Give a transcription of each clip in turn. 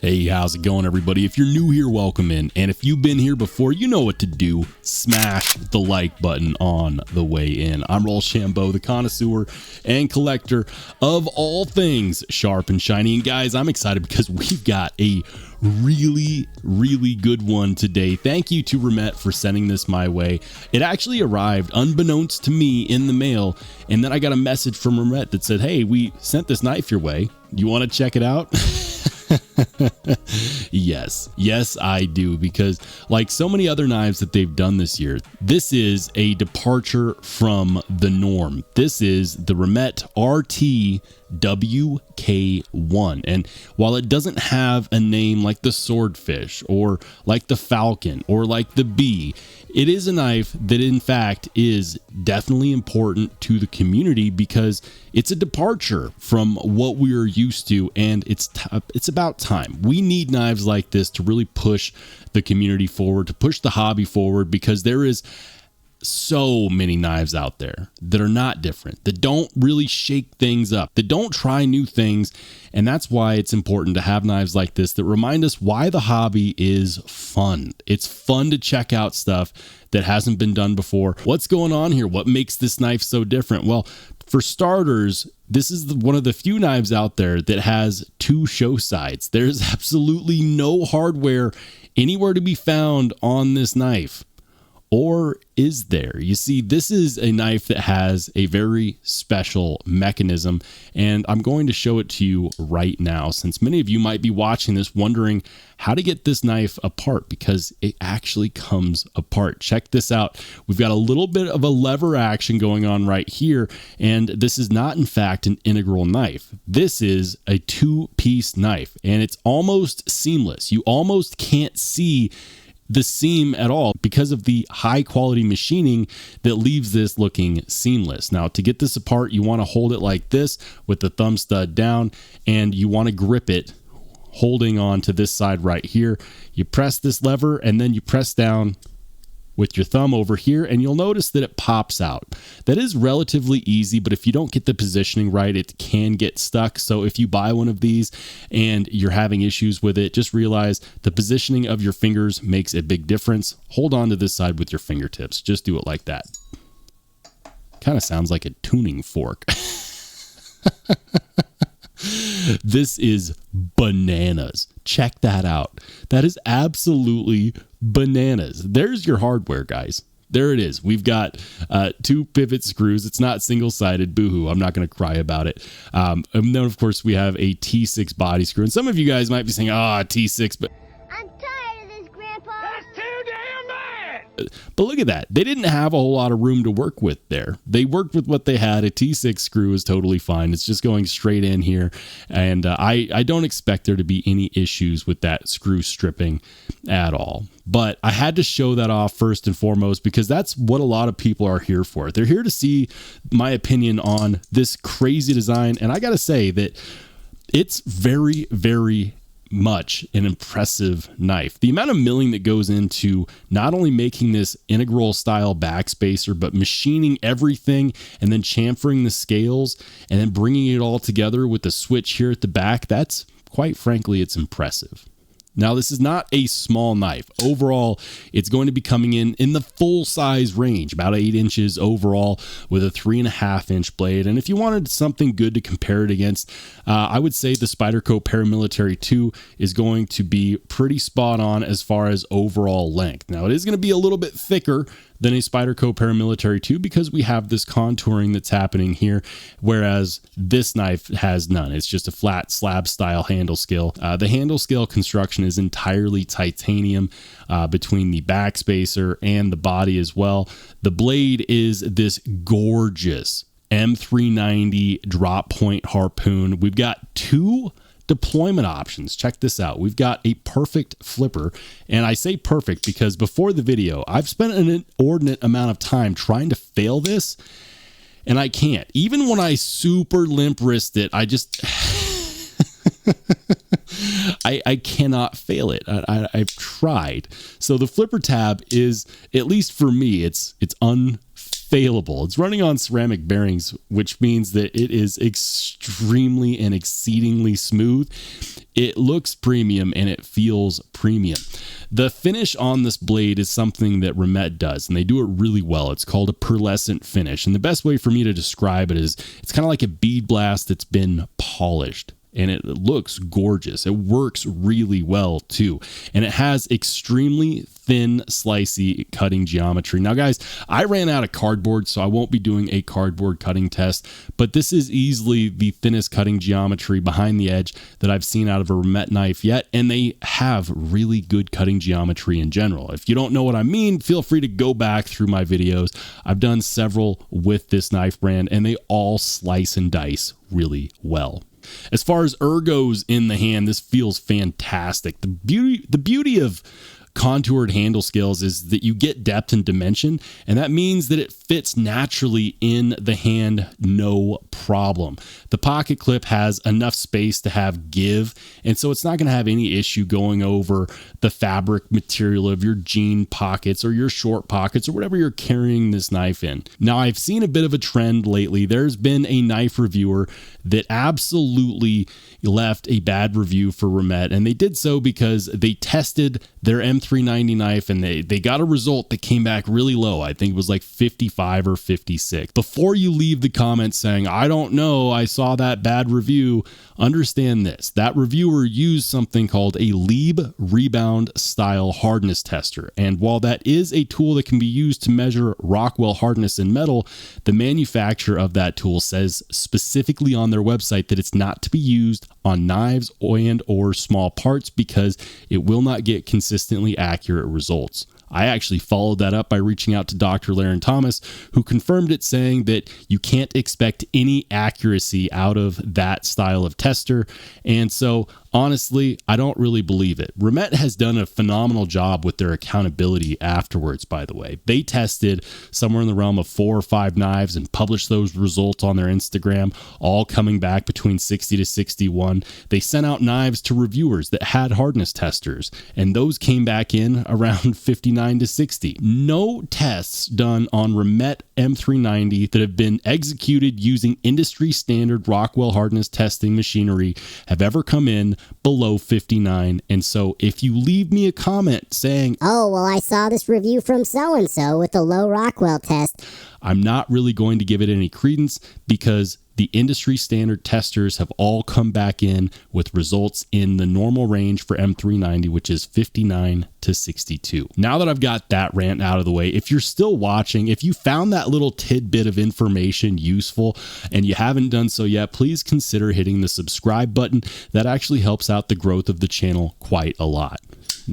Hey, how's it going, everybody? If you're new here, welcome in. And if you've been here before, you know what to do. Smash the like button on the way in. I'm Rollshambo, the connoisseur and collector of all things sharp and shiny. And guys, I'm excited because we've got a really good one today. Thank you to Remette for sending this my way. It actually arrived unbeknownst to me in the mail, and then I got a message from Remette that said, hey, we sent this knife your way. You want to check it out? Yes, I do, because like so many other knives that they've done this year, this is a departure from the norm. This is the Remette RT WK1, and while it doesn't have a name like the Swordfish or like the Falcon or like the Bee, it is a knife that in fact is definitely important to the community because it's a departure from what we are used to, and it's about time. We need knives like this to really push the community forward, to push the hobby forward, because there is so many knives out there that are not different, that don't really shake things up, that don't try new things. And that's why it's important to have knives like this that remind us why the hobby is fun. It's fun to check out stuff that hasn't been done before. What's going on here? What makes this knife so different? Well, for starters, this is one of the few knives out there that has two show sides. There's absolutely no hardware anywhere to be found on this knife. Or is there? You see, this is a knife that has a very special mechanism, and I'm going to show it to you right now, since many of you might be watching this wondering how to get this knife apart, because it actually comes apart. Check this out. We've got a little bit of a lever action going on right here, and this is not, in fact, an integral knife. This is a two-piece knife, and it's almost seamless. You almost can't see the seam at all because of the high quality machining that leaves this looking seamless. Now, to get this apart, you want to hold it like this with the thumb stud down, and you want to grip it holding on to this side right here. You press this lever and then you press down with your thumb over here, and you'll notice that it pops out. That is relatively easy, but if you don't get the positioning right, it can get stuck. So if you buy one of these and you're having issues with it, just realize the positioning of your fingers makes a big difference. Hold on to this side with your fingertips. Just do it like that. Kind of sounds like a tuning fork. This is bananas. Check that out. That is absolutely bananas. There's your hardware, guys. There it is. We've got two pivot screws. It's not single-sided. Boo-hoo. I'm not going to cry about it. And then, of course, we have a T6 body screw. And some of you guys might be saying, T6, but I'm tired of this, Grandpa. That's too damn bad. But look at that. They didn't have a whole lot of room to work with there. They worked with what they had. A T6 screw is totally fine. It's just going straight in here. And I don't expect there to be any issues with that screw stripping at all. But I had to show that off first and foremost, because that's what a lot of people are here for. They're here to see my opinion on this crazy design. And I got to say that it's very much an impressive knife. The amount of milling that goes into not only making this integral style backspacer, but machining everything and then chamfering the scales and then bringing it all together with the switch here at the back, that's, quite frankly, it's impressive. Now, this is not a small knife. Overall, it's going to be coming in the full size range, about 8 inches overall with a 3.5 inch blade. And if you wanted something good to compare it against, I would say the Spyderco Paramilitary 2 is going to be pretty spot on as far as overall length. Now, it is going to be a little bit thicker than a Spyderco Paramilitary 2 because we have this contouring that's happening here, whereas this knife has none. It's just a flat slab style handle scale. The handle scale construction is entirely titanium between the backspacer and the body as well. The blade is this gorgeous M390 drop point harpoon. We've got two deployment options. Check this out. We've got a perfect flipper, and I say perfect because before the video, I've spent an inordinate amount of time trying to fail this, and I can't. Even when I super limp wrist it, I just I cannot fail it. I've tried. So the flipper tab is, at least for me, it's unfailable. unfailable. It's running on ceramic bearings, which means that it is extremely and exceedingly smooth. It looks premium and it feels premium. The finish on this blade is something that Remette does, and they do it really well. It's called a pearlescent finish. And the best way for me to describe it is it's kind of like a bead blast that's been polished. And it looks gorgeous. It works really well too. And it has extremely thin, slicey cutting geometry. Now, guys, I ran out of cardboard, so I won't be doing a cardboard cutting test, but this is easily the thinnest cutting geometry behind the edge that I've seen out of a Remette knife yet. And they have really good cutting geometry in general. If you don't know what I mean, feel free to go back through my videos. I've done several with this knife brand, and they all slice and dice really well. As far as ergos in the hand, this feels fantastic. The beauty of contoured handle scales is that you get depth and dimension, and that means that it fits naturally in the hand, no problem. The pocket clip has enough space to have give, and so it's not going to have any issue going over the fabric material of your jean pockets or your short pockets or whatever you're carrying this knife in. Now, I've seen a bit of a trend lately. There's been a knife reviewer that absolutely left a bad review for Remette, and they did so because they tested their M390 knife and they got a result that came back really low. I think it was like 55 or 56. Before you leave the comments saying, I don't know, I saw that bad review, understand this. That reviewer used something called a Lieb rebound style hardness tester. And while that is a tool that can be used to measure Rockwell hardness in metal, the manufacturer of that tool says specifically on their website that it's not to be used on knives and or small parts because it will not get consistently accurate results. I actually followed that up by reaching out to Dr. Laren Thomas, who confirmed it, saying that you can't expect any accuracy out of that style of tester. And so honestly, I don't really believe it. Remette has done a phenomenal job with their accountability afterwards, by the way. They tested somewhere in the realm of 4 or 5 knives and published those results on their Instagram, all coming back between 60 to 61. They sent out knives to reviewers that had hardness testers, and those came back in around 59 to 60. No tests done on Remette M390 that have been executed using industry standard Rockwell hardness testing machinery have ever come in below 59. And so if you leave me a comment saying, oh, well, I saw this review from so-and-so with the low Rockwell test, I'm not really going to give it any credence because the industry standard testers have all come back in with results in the normal range for M390, which is 59 to 62. Now that I've got that rant out of the way, if you're still watching, if you found that little tidbit of information useful and you haven't done so yet, please consider hitting the subscribe button. That actually helps out the growth of the channel quite a lot.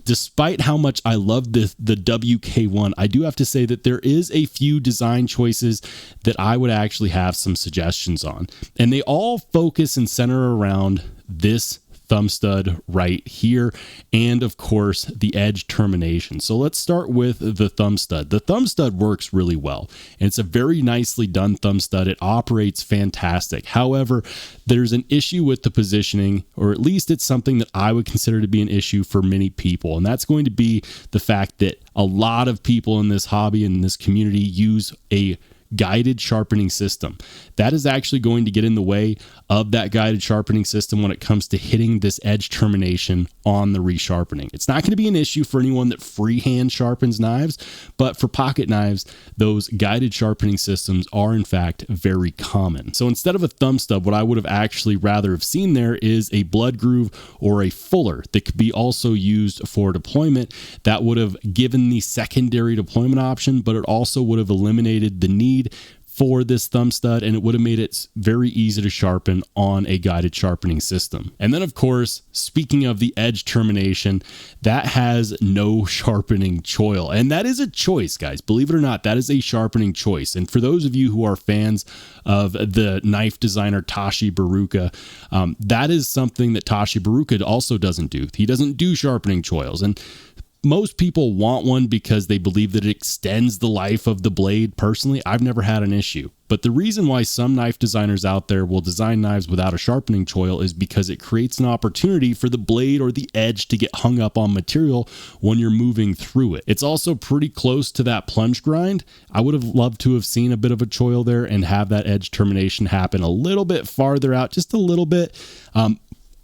Despite how much I love the WK1, I do have to say that there is a few design choices that I would actually have some suggestions on. And they all focus and center around this thumb stud right here, and of course the edge termination. So let's start with the thumb stud. The thumb stud works really well, and it's a very nicely done thumb stud. It operates fantastic. However, there's an issue with the positioning, or at least it's something that I would consider to be an issue for many people, and that's going to be the fact that a lot of people in this hobby and in this community use a guided sharpening system. That is actually going to get in the way of that guided sharpening system when it comes to hitting this edge termination on the resharpening. It's not going to be an issue for anyone that freehand sharpens knives, but for pocket knives, those guided sharpening systems are in fact very common. So instead of a thumb stub, what I would have actually rather have seen there is a blood groove or a fuller that could be also used for deployment. That would have given the secondary deployment option, but it also would have eliminated the need for this thumb stud, and it would have made it very easy to sharpen on a guided sharpening system. And then of course, speaking of the edge termination, that has no sharpening choil, and that is a choice, guys. Believe it or not, that is a sharpening choice. And for those of you who are fans of the knife designer Tashi Baruka, that is something that Tashi Baruka also doesn't do. He doesn't do sharpening choils, and most people want one because they believe that it extends the life of the blade. Personally, I've never had an issue. But the reason why some knife designers out there will design knives without a sharpening choil is because it creates an opportunity for the blade or the edge to get hung up on material when you're moving through it. It's also pretty close to that plunge grind. I would have loved to have seen a bit of a choil there and have that edge termination happen a little bit farther out, just a little bit.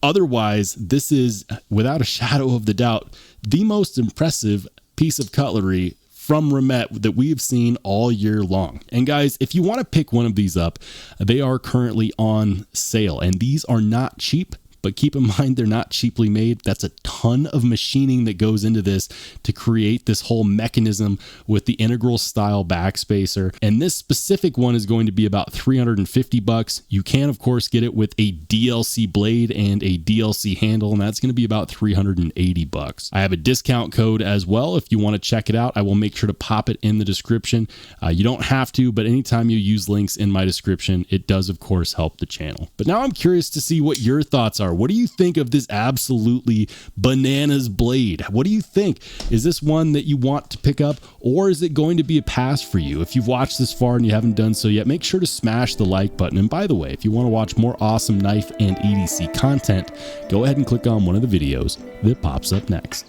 Otherwise, this is, without a shadow of the doubt, the most impressive piece of cutlery from Remette that we've seen all year long. And guys, if you want to pick one of these up, they are currently on sale, and these are not cheap. But keep in mind, they're not cheaply made. That's a ton of machining that goes into this to create this whole mechanism with the integral style backspacer. And this specific one is going to be about $350. You can, of course, get it with a DLC blade and a DLC handle, and that's going to be about $380. I have a discount code as well. If you want to check it out, I will make sure to pop it in the description. You don't have to, but anytime you use links in my description, it does, of course, help the channel. But now I'm curious to see what your thoughts are. What do you think of this absolutely bananas blade? What do you think? Is this one that you want to pick up, or is it going to be a pass for you? If you've watched this far and you haven't done so yet, make sure to smash the like button. And by the way, if you want to watch more awesome knife and EDC content, go ahead and click on one of the videos that pops up next.